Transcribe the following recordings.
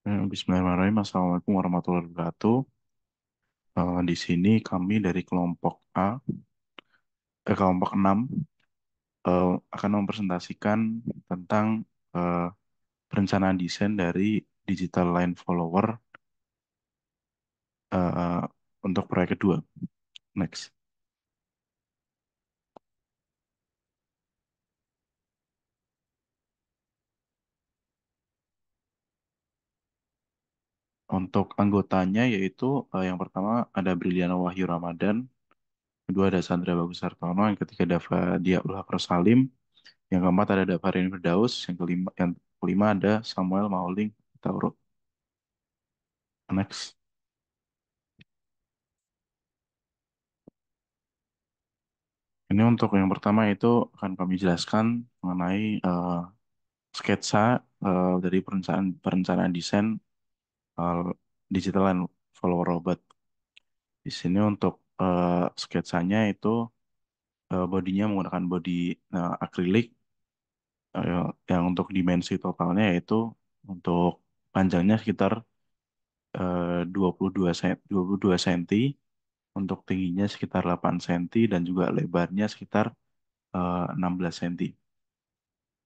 Bismillahirrahmanirrahim. Assalamualaikum warahmatullahi wabarakatuh. Di sini kami dari kelompok kelompok 6 akan mempresentasikan tentang eh, perencanaan desain dari digital line follower eh, untuk proyek kedua. Next. Untuk anggotanya yaitu yang pertama ada Briliana Wahyu Ramadan, kedua ada Sandra Bagus Sartono, yang ketiga Dava Dia Ulhak Rosalim, yang keempat ada Davarin Firdaus, yang kelima ada Samuel Mauling Tauro. Next. Ini untuk yang pertama itu akan kami jelaskan mengenai sketsa dari perencanaan perencanaan desain eh, digital and follower robot. Di sini untuk sketsanya itu bodinya menggunakan bodi akrilik yang untuk dimensi totalnya yaitu untuk panjangnya sekitar 22 cm, untuk tingginya sekitar 8 cm dan juga lebarnya sekitar 16 cm.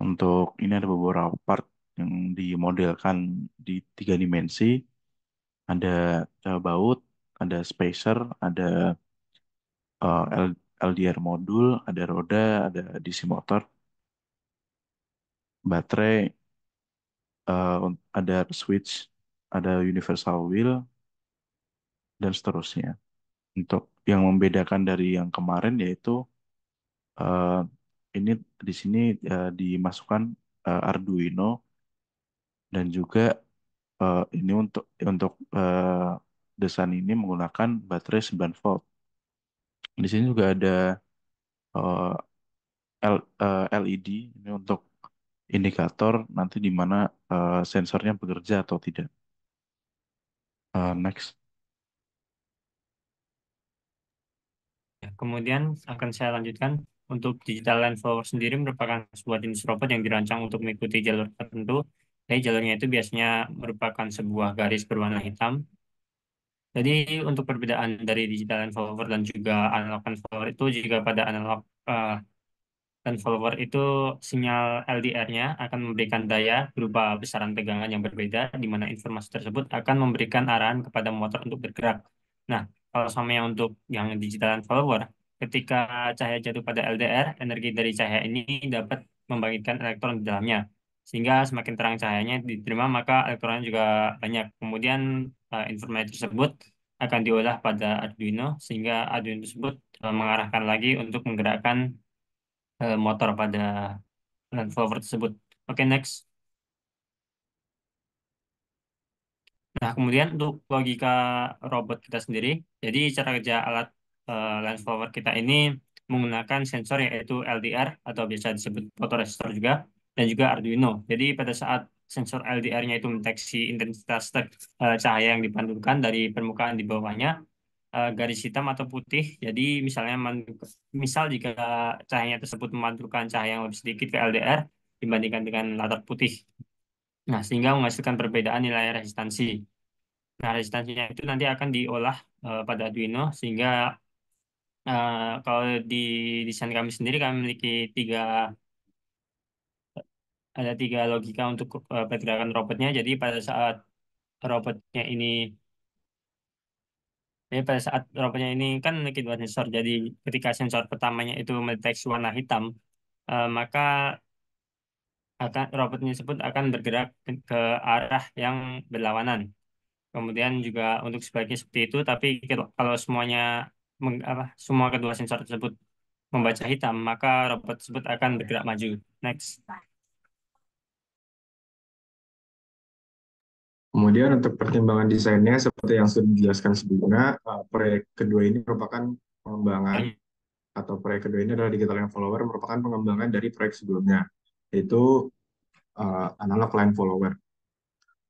Untuk ini ada beberapa part yang dimodelkan di 3 dimensi. Ada baut, ada spacer, ada LDR modul, ada roda, ada DC motor, baterai, ada switch, ada universal wheel, dan seterusnya. Untuk yang membedakan dari yang kemarin yaitu eh, ini di sini dimasukkan Arduino dan juga ini untuk desain ini menggunakan baterai 9 volt. Di sini juga ada eh, LED ini untuk indikator nanti di mana sensornya bekerja atau tidak. Next. Ya, kemudian akan saya lanjutkan. Untuk digital line follower sendiri merupakan sebuah jenis robot yang dirancang untuk mengikuti jalur tertentu. Jadi jalurnya itu biasanya merupakan sebuah garis berwarna hitam. Jadi untuk perbedaan dari digital line follower dan juga analog line follower itu, jika pada analog dan follower itu sinyal LDR-nya akan memberikan daya berupa besaran tegangan yang berbeda, di mana informasi tersebut akan memberikan arahan kepada motor untuk bergerak. Nah, kalau sama yang untuk yang digital and follower, ketika cahaya jatuh pada LDR, energi dari cahaya ini dapat membangkitkan elektron di dalamnya. Sehingga semakin terang cahayanya diterima, maka elektronnya juga banyak. Kemudian informasi tersebut akan diolah pada Arduino, sehingga Arduino tersebut mengarahkan lagi untuk menggerakkan motor pada Land Rover tersebut. Oke, next. Nah, kemudian untuk logika robot kita sendiri, jadi cara kerja alat Land Rover kita ini menggunakan sensor yaitu LDR atau biasa disebut fotoresistor juga, dan juga Arduino. Jadi pada saat sensor LDR-nya itu mendeteksi intensitas cahaya yang dipantulkan dari permukaan di bawahnya, garis hitam atau putih. Jadi misalnya misal jika cahayanya tersebut memantulkan cahaya yang lebih sedikit ke LDR dibandingkan dengan latar putih. Nah, sehingga menghasilkan perbedaan nilai resistansi. Nah, resistansinya itu nanti akan diolah pada Arduino sehingga kalau di desain kami sendiri kami memiliki ada tiga logika untuk pergerakan robotnya. Robotnya ini pada saat robotnya ini kan memiliki dua sensor. Jadi ketika sensor pertamanya itu mendeteksi warna hitam, maka robot tersebut akan bergerak ke arah yang berlawanan. Kemudian juga untuk sebaiknya seperti itu, tapi kalau semuanya semua kedua sensor tersebut membaca hitam, maka robot tersebut akan bergerak maju. Next. Kemudian untuk pertimbangan desainnya seperti yang sudah dijelaskan sebelumnya, proyek kedua ini merupakan pengembangan atau proyek kedua ini adalah digital line follower merupakan pengembangan dari proyek sebelumnya, yaitu analog line follower.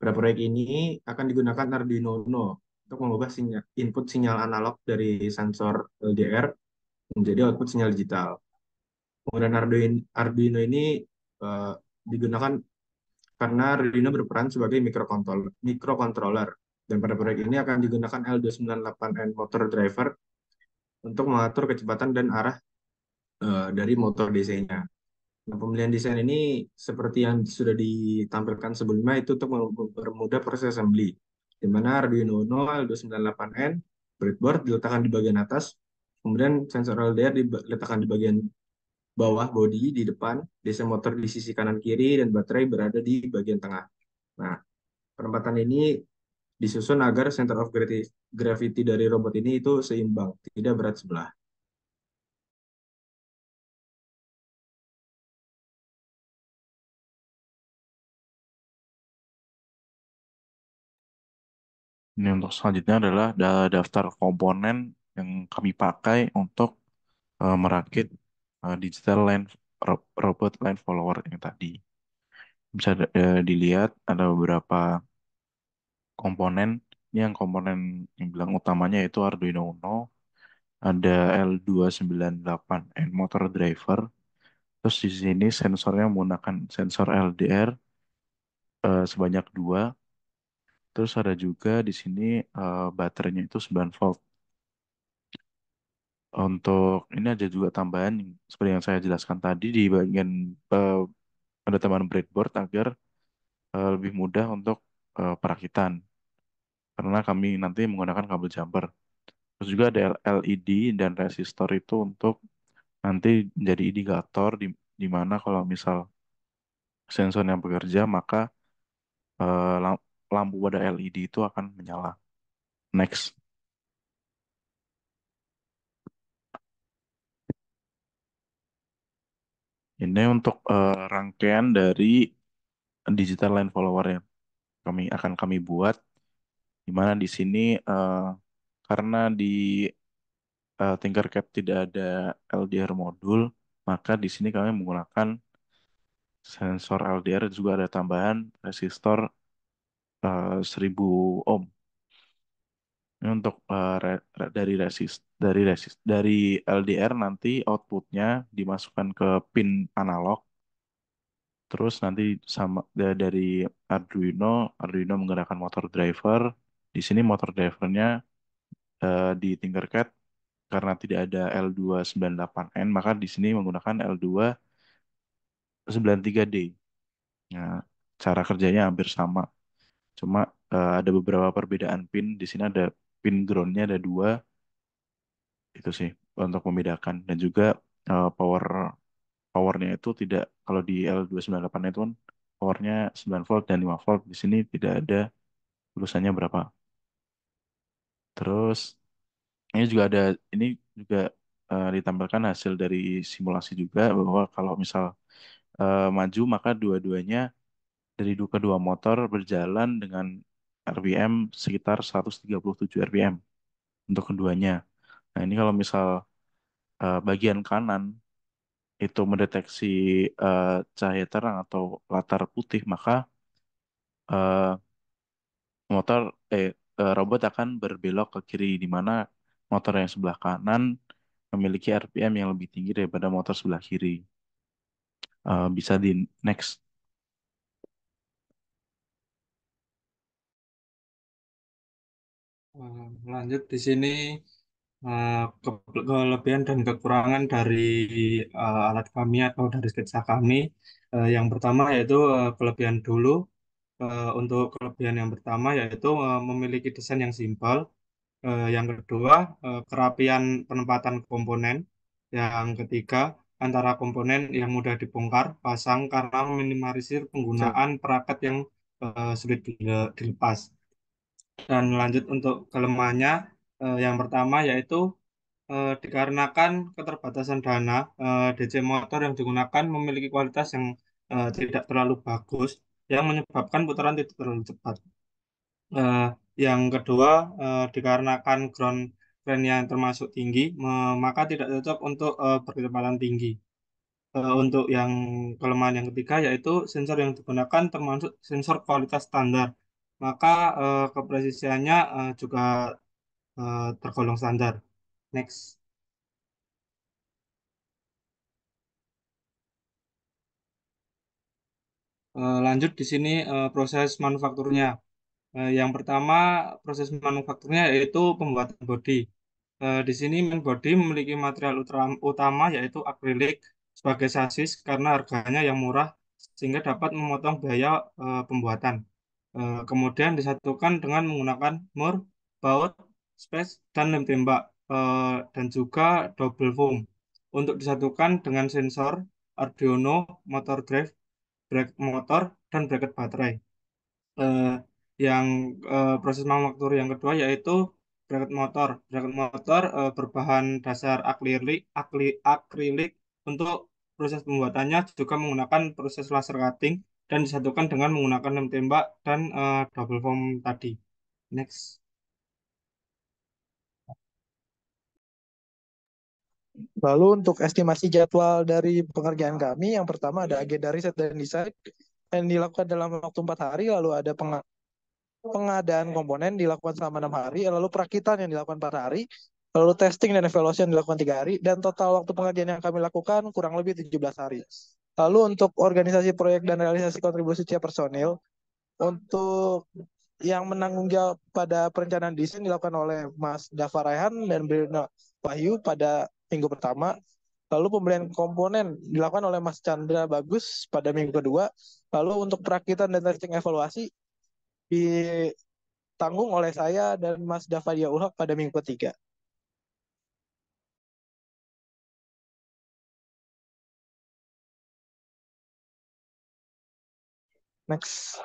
Pada proyek ini akan digunakan Arduino Uno untuk mengubah input sinyal analog dari sensor LDR menjadi output sinyal digital. Penggunaan Arduino ini digunakan karena Arduino berperan sebagai mikrokontroler. Dan pada proyek ini akan digunakan L298N motor driver untuk mengatur kecepatan dan arah dari motor DC-nya. Nah, pemilihan desain ini seperti yang sudah ditampilkan sebelumnya itu untuk mempermudah proses assembly, di mana Arduino Uno L298N breadboard diletakkan di bagian atas, kemudian sensor LDR diletakkan di bagian bawah bodi di depan, DC motor di sisi kanan kiri, dan baterai berada di bagian tengah. Nah, penempatan ini disusun agar center of gravity dari robot ini itu seimbang, tidak berat sebelah. Ini untuk selanjutnya adalah daftar komponen yang kami pakai untuk merakit digital line robot line follower yang tadi. Bisa dilihat ada beberapa komponen. Ini yang komponen yang bilang utamanya itu Arduino Uno, ada L298N motor driver. Terus di sini sensornya menggunakan sensor LDR sebanyak dua. Terus ada juga di sini baterainya itu 9 volt. Untuk ini ada juga tambahan seperti yang saya jelaskan tadi di bagian eh, ada tambahan breadboard agar lebih mudah untuk perakitan karena kami nanti menggunakan kabel jumper. Terus juga ada LED dan resistor itu untuk nanti menjadi indikator di mana kalau misal sensor yang bekerja maka lampu pada LED itu akan menyala. Next. Ini untuk rangkaian dari digital line follower yang kami buat, di mana di sini karena di Tinkercad tidak ada LDR modul, maka di sini kami menggunakan sensor LDR juga ada tambahan resistor 1000 ohm. Ini untuk dari LDR nanti outputnya dimasukkan ke pin analog. Terus nanti dari Arduino, Arduino menggunakan motor driver. Di sini motor drivernya di Tinkercad karena tidak ada L298N, maka di sini menggunakan L293D. Nah, cara kerjanya hampir sama. Cuma ada beberapa perbedaan pin. Di sini ada pin groundnya ada dua, itu sih untuk membedakan. Dan juga powernya itu tidak, kalau di L298 itu kan powernya 9 volt dan 5 volt. Di sini tidak ada tulisannya berapa. Terus ini juga ada, ini juga ditampilkan hasil dari simulasi juga bahwa kalau misal maju maka dua-duanya dari kedua motor berjalan dengan RPM sekitar 137 RPM untuk keduanya. Nah, ini kalau misal bagian kanan itu mendeteksi eh, cahaya terang atau latar putih, maka eh, motor robot akan berbelok ke kiri, di mana motor yang sebelah kanan memiliki RPM yang lebih tinggi daripada motor sebelah kiri. Bisa di next. Lanjut di sini kelebihan dan kekurangan dari alat kami atau dari sketsa kami. Yang pertama yaitu kelebihan dulu. Untuk kelebihan yang pertama yaitu memiliki desain yang simpel. Yang kedua, kerapian penempatan komponen. Yang ketiga, antara komponen yang mudah dibongkar, pasang karena meminimalisir penggunaan perangkat yang sulit dilepas. Dan lanjut untuk kelemahannya, yang pertama yaitu dikarenakan keterbatasan dana, DC motor yang digunakan memiliki kualitas yang tidak terlalu bagus, yang menyebabkan putaran tidak terlalu cepat. Eh, yang kedua, dikarenakan ground crank-nya yang termasuk tinggi, maka tidak cocok untuk berkecepatan tinggi. Untuk yang kelemahan yang ketiga yaitu sensor yang digunakan termasuk sensor kualitas standar, maka kepresisiannya juga tergolong standar. Next. Lanjut di sini proses manufakturnya. Yang pertama proses manufakturnya yaitu pembuatan bodi. Di sini main body memiliki material utama yaitu akrilik sebagai sasis karena harganya yang murah sehingga dapat memotong biaya pembuatan. Kemudian disatukan dengan menggunakan mur, baut, space, dan lem tembak dan juga double foam. Untuk disatukan dengan sensor, Arduino, motor drive, brake motor, dan bracket baterai. eh, yang proses manufaktur yang kedua yaitu bracket motor. Bracket motor berbahan dasar akrilik. Untuk proses pembuatannya juga menggunakan proses laser cutting dan disatukan dengan menggunakan lem tembak dan double foam tadi. Next. Lalu untuk estimasi jadwal dari pengerjaan kami, yang pertama ada agenda riset dan desain yang dilakukan dalam waktu 4 hari, lalu ada pengadaan komponen dilakukan selama 6 hari, lalu perakitan yang dilakukan 4 hari, lalu testing dan evaluasi yang dilakukan 3 hari, dan total waktu pengerjaan yang kami lakukan kurang lebih 17 hari. Lalu untuk organisasi proyek dan realisasi kontribusi tiap personil, untuk yang menanggung jawab pada perencanaan desain dilakukan oleh Mas Dava Raihan dan Brina Wahyu pada minggu pertama. Lalu pembelian komponen dilakukan oleh Mas Chandra Bagus pada minggu kedua. Lalu untuk perakitan dan testing evaluasi ditanggung oleh saya dan Mas Davadia Ulhak pada minggu ketiga. Next.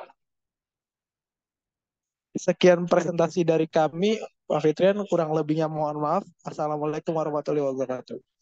Sekian presentasi dari kami, Pak Fitrian. Kurang lebihnya mohon maaf. Assalamualaikum warahmatullahi wabarakatuh.